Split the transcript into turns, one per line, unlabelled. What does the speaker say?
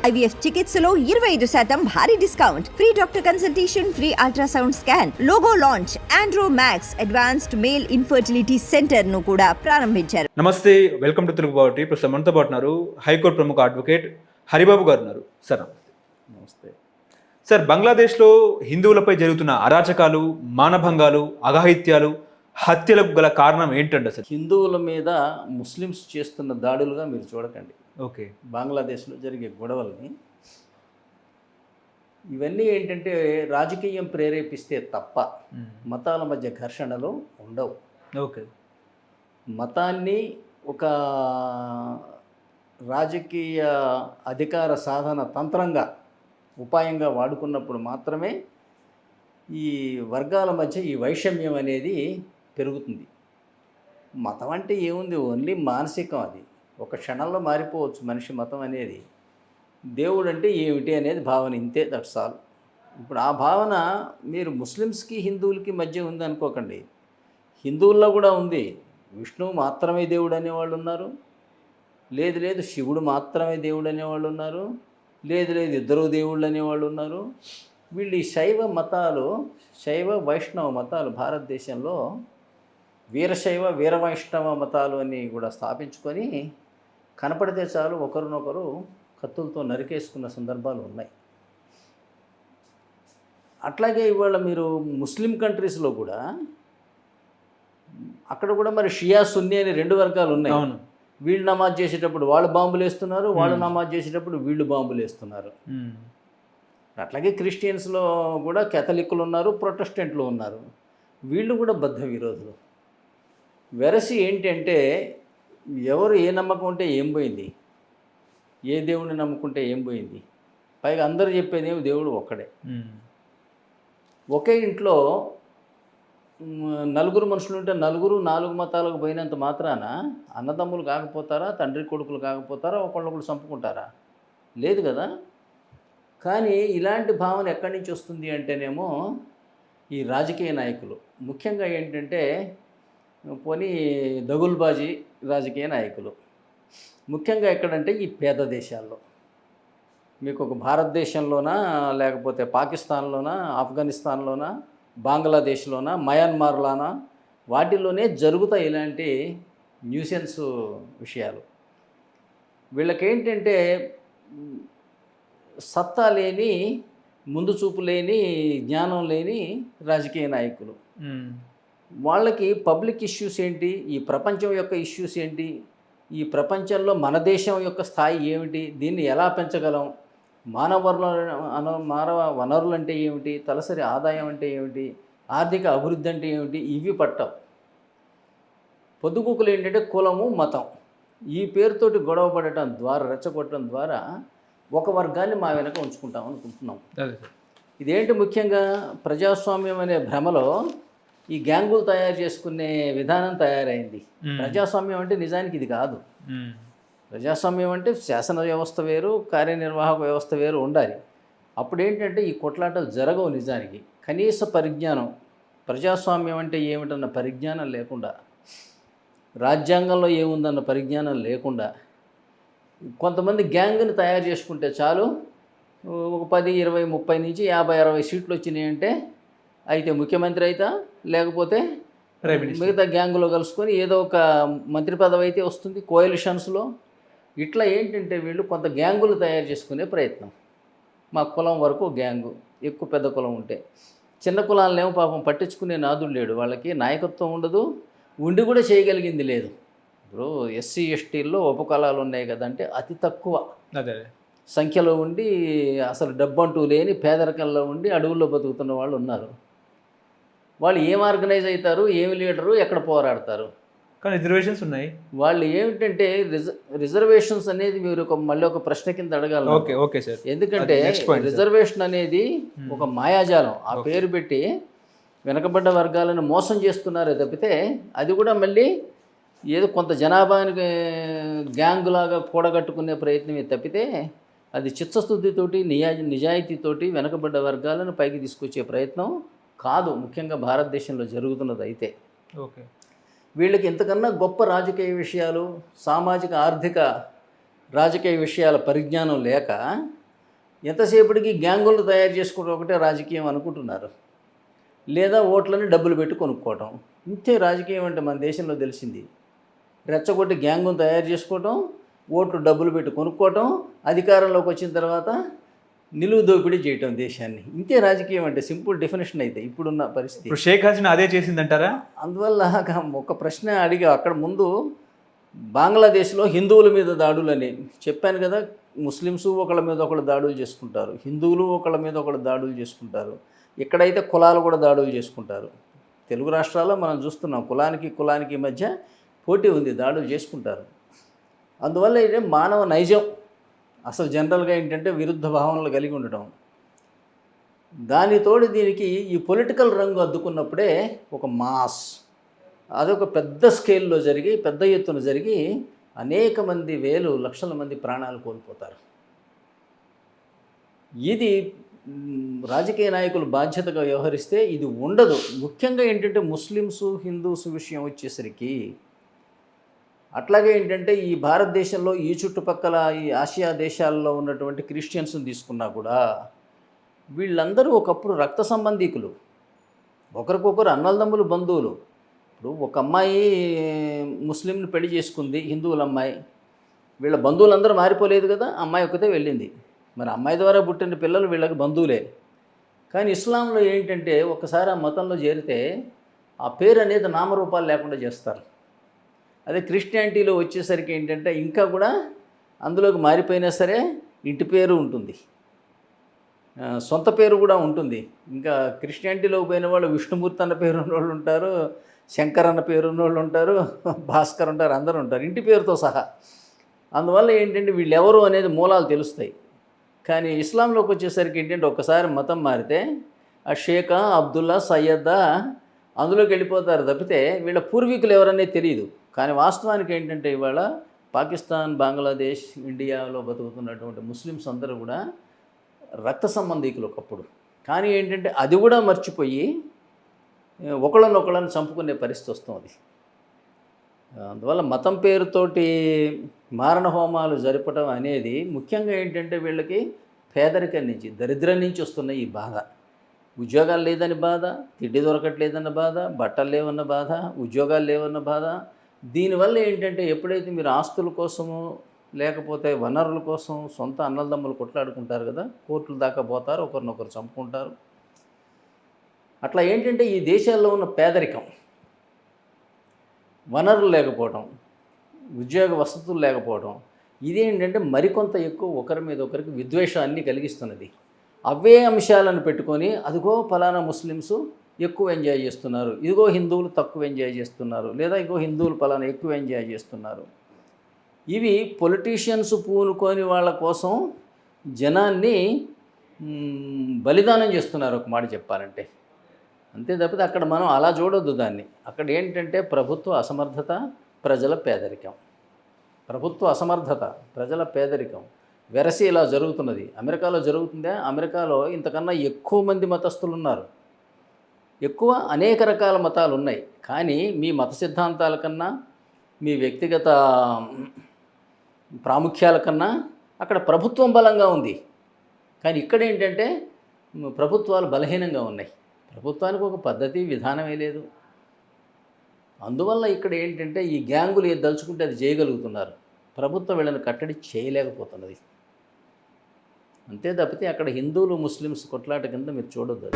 IVF చికిత్సలో 25% భారీ discount, free doctor consultation, free ultrasound scan, logo launch, Andro max advanced male infertility centre ను కూడా ప్రారంభించారు.
నమస్తే, వెల్కమ్ టు తెలుగు బావటి. ప్రస్తుతం మనతో పాటు ఉన్నారు హైకోర్టు ప్రముఖ అడ్వకేట్ హరిబాబు గారు ఉన్నారు. సార్
నమస్తే.
సార్, బంగ్లాదేశ్లో హిందువులపై జరుగుతున్న అరాచకాలు, మానభంగాలు, అఘాయిత్యాలు, హత్యలకు గల కారణం ఏంటండి అసలు?
హిందువుల మీద ముస్లిమ్స్ చేస్తున్న దాడులుగా మీరు చూడకండి.
ఓకే.
బంగ్లాదేశ్లో జరిగే గొడవల్ని ఇవన్నీ ఏంటంటే రాజకీయం ప్రేరేపిస్తే తప్ప మతాల మధ్య ఘర్షణలు ఉండవు.
ఓకే.
మతాన్ని ఒక రాజకీయ అధికార సాధన తంత్రంగా ఉపాయంగా వాడుకున్నప్పుడు మాత్రమే ఈ వర్గాల మధ్య ఈ వైషమ్యం అనేది పెరుగుతుంది. మతం అంటే ఏముంది, ఓన్లీ మానసికం. అది ఒక క్షణంలో మారిపోవచ్చు మనిషి మతం అనేది. దేవుడు అంటే ఏమిటి అనేది భావన, ఇంతే, దట్స్ ఆల్. ఇప్పుడు ఆ భావన మీరు ముస్లిమ్స్కి హిందువులకి మధ్య ఉంది అనుకోకండి. హిందువుల్లో కూడా ఉంది. విష్ణువు మాత్రమే దేవుడు అనేవాళ్ళు ఉన్నారు, లేదు శివుడు మాత్రమే దేవుడు అనేవాళ్ళు ఉన్నారు, లేదు ఇద్దరు దేవుళ్ళు అనేవాళ్ళు ఉన్నారు. వీళ్ళు ఈ శైవ మతాలు, శైవ వైష్ణవ మతాలు భారతదేశంలో వీరశైవ వీరవైష్ణవ మతాలు అని కూడా స్థాపించుకొని కనపడితే చాలు ఒకరినొకరు కత్తులతో నరికేసుకున్న సందర్భాలు ఉన్నాయి. అట్లాగే ఇవాళ మీరు ముస్లిం కంట్రీస్లో కూడా అక్కడ కూడా మరి షియా సున్నీ అని రెండు వర్గాలు ఉన్నాయి.
అవును.
వీళ్ళు నమాజ్ చేసేటప్పుడు వాళ్ళు బాంబులు వేస్తున్నారు, వాళ్ళు నమాజ్ చేసేటప్పుడు వీళ్ళు బాంబులు వేస్తున్నారు. అట్లాగే క్రిస్టియన్స్లో కూడా కేథలిక్లు ఉన్నారు, ప్రొటెస్టెంట్లు ఉన్నారు. వీళ్ళు కూడా బద్ధ విరోధులు. వెరసి ఏంటంటే ఎవరు ఏ నమ్మకం ఉంటే ఏం పోయింది, ఏ దేవుడిని నమ్ముకుంటే ఏం పోయింది. పైగా అందరూ చెప్పేదేమో దేవుడు ఒక్కడే. ఒకే ఇంట్లో నలుగురు మనుషులు ఉంటే నలుగురు నాలుగు మతాలకు పోయినంత మాత్రాన అన్నదమ్ములు కాకపోతారా, తండ్రి కొడుకులు కాకపోతారా, ఒకళ్ళొకళ్ళు చంపుకుంటారా? లేదు కదా. కానీ ఇలాంటి భావన ఎక్కడి నుంచి వస్తుంది అంటేనేమో ఈ రాజకీయ నాయకులు, ముఖ్యంగా ఏంటంటే పోనీ దగుల్బాజీ రాజకీయ నాయకులు, ముఖ్యంగా ఎక్కడంటే ఈ పేద దేశాల్లో, మీకు ఒక భారతదేశంలోనా, లేకపోతే పాకిస్తాన్లోనా, ఆఫ్ఘనిస్తాన్లోనా, బంగ్లాదేశ్లోనా, మయన్మార్లోనా, వాటిలోనే జరుగుతాయి ఇలాంటి న్యూసెన్స్ విషయాలు. వీళ్ళకేంటంటే సత్తా లేని, ముందు చూపు లేని, జ్ఞానం లేని రాజకీయ నాయకులు. వాళ్ళకి పబ్లిక్ ఇష్యూస్ ఏంటి, ఈ ప్రపంచం యొక్క ఇష్యూస్ ఏంటి, ఈ ప్రపంచంలో మన దేశం యొక్క స్థాయి ఏమిటి, దీన్ని ఎలా పెంచగలం, మానవ వనరులు అంటే ఏమిటి, తలసరి ఆదాయం అంటే ఏమిటి, ఆర్థిక అభివృద్ధి అంటే ఏమిటి, ఇవి పట్టవు. పొద్దుగూకులు ఏంటంటే కులము, మతం, ఈ పేరుతోటి గొడవ పడటం ద్వారా, రెచ్చగొట్టడం ద్వారా ఒక వర్గాన్ని మా వెనక ఉంచుకుంటాం అనుకుంటున్నాం. ఇదేంటి, ముఖ్యంగా ప్రజాస్వామ్యం అనే భ్రమలో ఈ గ్యాంగులు తయారు చేసుకునే విధానం తయారైంది. ప్రజాస్వామ్యం అంటే నిజానికి ఇది కాదు. ప్రజాస్వామ్యం అంటే శాసన వ్యవస్థ వేరు, కార్యనిర్వాహక వ్యవస్థ వేరు ఉండాలి. అప్పుడు ఏంటంటే ఈ కొట్లాటలు జరగవు. నిజానికి కనీస పరిజ్ఞానం, ప్రజాస్వామ్యం అంటే ఏమిటన్న పరిజ్ఞానం లేకుండా, రాజ్యాంగంలో ఏముందన్న పరిజ్ఞానం లేకుండా కొంతమంది గ్యాంగ్ని తయారు చేసుకుంటే చాలు, ఒక 10, 20, 30 నుంచి 50, 60 సీట్లు వచ్చినాయంటే అయితే ముఖ్యమంత్రి అయితే, లేకపోతే మిగతా గ్యాంగులో కలుసుకొని ఏదో ఒక మంత్రి పదవి అయితే వస్తుంది కోయలిషన్స్లో. ఇట్లా ఏంటంటే వీళ్ళు కొంత గ్యాంగులు తయారు చేసుకునే ప్రయత్నం. మా కులం వరకు గ్యాంగు, ఎక్కువ పెద్ద కులం ఉంటే, చిన్న కులాలనేమో పాపం పట్టించుకునే నాదుడు లేడు, వాళ్ళకి నాయకత్వం ఉండదు, ఉండి కూడా చేయగలిగింది లేదు. ఇప్పుడు ఎస్సీ ఎస్టీల్లో ఉపకులాలు ఉన్నాయి కదంటే అతి తక్కువ సంఖ్యలో ఉండి, అసలు డబ్బంటూ లేని పేదరికంలో ఉండి అడవుల్లో బతుకుతున్న వాళ్ళు ఉన్నారు. వాళ్ళు ఏం ఆర్గనైజ్ అవుతారు, ఏమి లీడరు, ఎక్కడ పోరాడతారు?
కానీ రిజర్వేషన్స్ ఉన్నాయి.
వాళ్ళు ఏమిటంటే రిజర్వేషన్స్ అనేది మీరు మళ్ళీ ఒక ప్రశ్న కింద అడగాలి.
Okay sir.
ఎందుకంటే రిజర్వేషన్ అనేది ఒక మాయాజాలం. ఆ పేరు పెట్టి వెనకబడ్డ వర్గాలను మోసం చేస్తున్నారే తప్పితే, అది కూడా మళ్ళీ ఏదో కొంత జనాభానికి గ్యాంగులాగా కూడగట్టుకునే ప్రయత్నమే తప్పితే, అది చిత్తశుద్ధితోటి నిజాయితీతోటి వెనకబడ్డ వర్గాలను పైకి తీసుకొచ్చే ప్రయత్నం కాదు. ముఖ్యంగా భారతదేశంలో జరుగుతున్నది అయితే.
ఓకే.
వీళ్ళకి ఇంతకన్నా గొప్ప రాజకీయ విషయాలు, సామాజిక ఆర్థిక రాజకీయ విషయాల పరిజ్ఞానం లేక ఎంతసేపటికి గ్యాంగులను తయారు చేసుకోవడం ఒకటే రాజకీయం అనుకుంటున్నారు. లేదా ఓట్లని డబ్బులు పెట్టి కొనుక్కోవటం. ఇంతే రాజకీయం అంటే మన దేశంలో తెలిసింది. రెచ్చగొట్టి గ్యాంగును తయారు చేసుకోవటం, ఓట్లు డబ్బులు పెట్టి కొనుక్కోవటం, అధికారంలోకి వచ్చిన తర్వాత నిలువు దోపిడీ చేయటం దేశాన్ని. ఇంతే రాజకీయం అంటే, సింపుల్ డెఫినేషన్ అయితే ఇప్పుడున్న పరిస్థితి.
ఇప్పుడు షేక్ హసీనా అదే చేసిందంటారా?
అందువల్ల ఒక ప్రశ్న అడిగా అక్కడ ముందు, బంగ్లాదేశ్లో హిందువుల మీద దాడులని చెప్పాను కదా. ముస్లిమ్స్ ఒకళ్ళ మీద ఒకళ్ళు దాడులు చేసుకుంటారు, హిందువులు ఒకళ్ళ మీద ఒకళ్ళు దాడులు చేసుకుంటారు. ఇక్కడైతే కులాలు కూడా దాడులు చేసుకుంటారు. తెలుగు రాష్ట్రాల్లో మనం చూస్తున్నాం, కులానికి మధ్య పోటీ ఉంది, దాడులు చేసుకుంటారు. అందువల్ల ఇది మానవ నైజం. అసలు జనరల్గా ఏంటంటే విరుద్ధ భావనలు కలిగి ఉండటం. దానితోడు దీనికి ఈ పొలిటికల్ రంగు అద్దుకున్నప్పుడే ఒక మాస్, అదొక పెద్ద స్కేల్లో జరిగి, పెద్ద ఎత్తున జరిగి అనేక మంది, వేలు లక్షల మంది ప్రాణాలు కోల్పోతారు. ఇది రాజకీయ నాయకులు బాధ్యతగా వ్యవహరిస్తే ఇది ఉండదు. ముఖ్యంగా ఏంటంటే ముస్లిమ్స్, హిందూస్ విషయం వచ్చేసరికి, అట్లాగే ఏంటంటే ఈ భారతదేశంలో ఈ చుట్టుపక్కల ఈ ఆసియా దేశాల్లో ఉన్నటువంటి క్రిస్టియన్స్ని తీసుకున్నా కూడా వీళ్ళందరూ ఒకప్పుడు రక్త సంబంధీకులు, ఒకరికొకరు అన్నదమ్ములు, బంధువులు. ఇప్పుడు ఒక అమ్మాయి ముస్లింని పెళ్లి చేసుకుంది, హిందువుల అమ్మాయి. వీళ్ళ బంధువులందరూ మారిపోలేదు కదా, అమ్మాయి ఒక్కతే వెళ్ళింది. మరి అమ్మాయి ద్వారా పుట్టిన పిల్లలు వీళ్ళకి బంధువులే. కానీ ఇస్లాంలో ఏంటంటే ఒకసారి ఆ మతంలో చేరితే ఆ పేరు అనేది నామరూపాలు లేకుండా చేస్తారు. అదే క్రిస్టియానిటీలో వచ్చేసరికి ఏంటంటే ఇంకా కూడా అందులోకి మారిపోయినా సరే ఇంటి పేరు ఉంటుంది, సొంత పేరు కూడా ఉంటుంది. ఇంకా క్రిస్టియానిటీలోకి పోయిన వాళ్ళు విష్ణుమూర్తి అన్న పేరు ఉన్న వాళ్ళు ఉంటారు, శంకర్ అన్న పేరు ఉన్న వాళ్ళు ఉంటారు, భాస్కర్ ఉంటారు, అందరూ ఉంటారు ఇంటి పేరుతో సహా. అందువల్ల ఏంటంటే వీళ్ళు ఎవరు అనేది మూలాలు తెలుస్తాయి. కానీ ఇస్లాంలోకి వచ్చేసరికి ఏంటంటే ఒక్కసారి మతం మారితే ఆ షేకా, అబ్దుల్లా, సయ్యద్దా అందులోకి వెళ్ళిపోతారు తప్పితే వీళ్ళ పూర్వీకులు ఎవరనేది తెలియదు. కానీ వాస్తవానికి ఏంటంటే ఇవాళ పాకిస్తాన్, బంగ్లాదేశ్, ఇండియాలో బతుకుతున్నటువంటి ముస్లిమ్స్ అందరూ కూడా రక్త సంబంధీకులు ఒకప్పుడు. కానీ ఏంటంటే అది కూడా మర్చిపోయి ఒకళ్ళనొకళ్ళని చంపుకునే పరిస్థితి వస్తుంది. అందువల్ల మతం పేరుతోటి మారణ హోమాలు జరపడం అనేది ముఖ్యంగా ఏంటంటే వీళ్ళకి పేదరికం నుంచి, దరిద్రం నుంచి వస్తున్న ఈ బాధ. ఉద్యోగాలు లేదని బాధ, తిండి దొరకట్లేదన్న బాధ, బట్టలు లేవన్న బాధ, ఉద్యోగాలు లేవన్న బాధ. దీనివల్ల ఏంటంటే ఎప్పుడైతే మీరు ఆస్తుల కోసము లేకపోతే వనరుల కోసం సొంత అన్నదమ్ములు కొట్లాడుకుంటారు కదా, కోర్టుల దాకా పోతారు, ఒకరినొకరు చంపుకుంటారు. అట్లా ఏంటంటే ఈ దేశాల్లో ఉన్న పేదరికం, వనరులు లేకపోవడం, ఉద్యోగ వసతులు లేకపోవడం, ఇదేంటంటే మరికొంత ఎక్కువ ఒకరి మీద ఒకరికి విద్వేషాన్ని కలిగిస్తున్నది. అవే అంశాలను పెట్టుకొని అదిగో ఫలానా ముస్లిమ్స్ ఎక్కువ ఎంజాయ్ చేస్తున్నారు, ఇదిగో హిందువులు తక్కువ ఎంజాయ్ చేస్తున్నారు, లేదా ఇదిగో హిందువులు ఫలానా ఎక్కువ ఎంజాయ్ చేస్తున్నారు. ఇవి పొలిటీషియన్స్ పూనుకొని వాళ్ళ కోసం జనాన్ని బలిదానం చేస్తున్నారు ఒక మాట చెప్పాలంటే. అంతే తప్పితే అక్కడ మనం అలా చూడొద్దు దాన్ని. అక్కడ ఏంటంటే ప్రభుత్వ అసమర్థత, ప్రజల పేదరికం. ప్రభుత్వ అసమర్థత, ప్రజల పేదరికం వెరసి ఇలా జరుగుతున్నది. అమెరికాలో జరుగుతుందా? అమెరికాలో ఇంతకన్నా ఎక్కువ మంది మతస్థులు ఉన్నారు, ఎక్కువ అనేక రకాల మతాలు ఉన్నాయి. కానీ మీ మత సిద్ధాంతాల కన్నా, మీ వ్యక్తిగత ప్రాముఖ్యాల కన్నా అక్కడ ప్రభుత్వం బలంగా ఉంది. కానీ ఇక్కడ ఏంటంటే ప్రభుత్వాలు బలహీనంగా ఉన్నాయి. ప్రభుత్వానికి ఒక పద్ధతి, విధానమే లేదు. అందువల్ల ఇక్కడ ఏంటంటే ఈ గ్యాంగులు ఏది దలుచుకుంటే అది చేయగలుగుతున్నారు, ప్రభుత్వం వీళ్ళని కట్టడి చేయలేకపోతున్నది. అంతే తప్పితే అక్కడ హిందువులు, ముస్లిమ్స్ కొట్లాట కింద మీరు చూడొద్దు.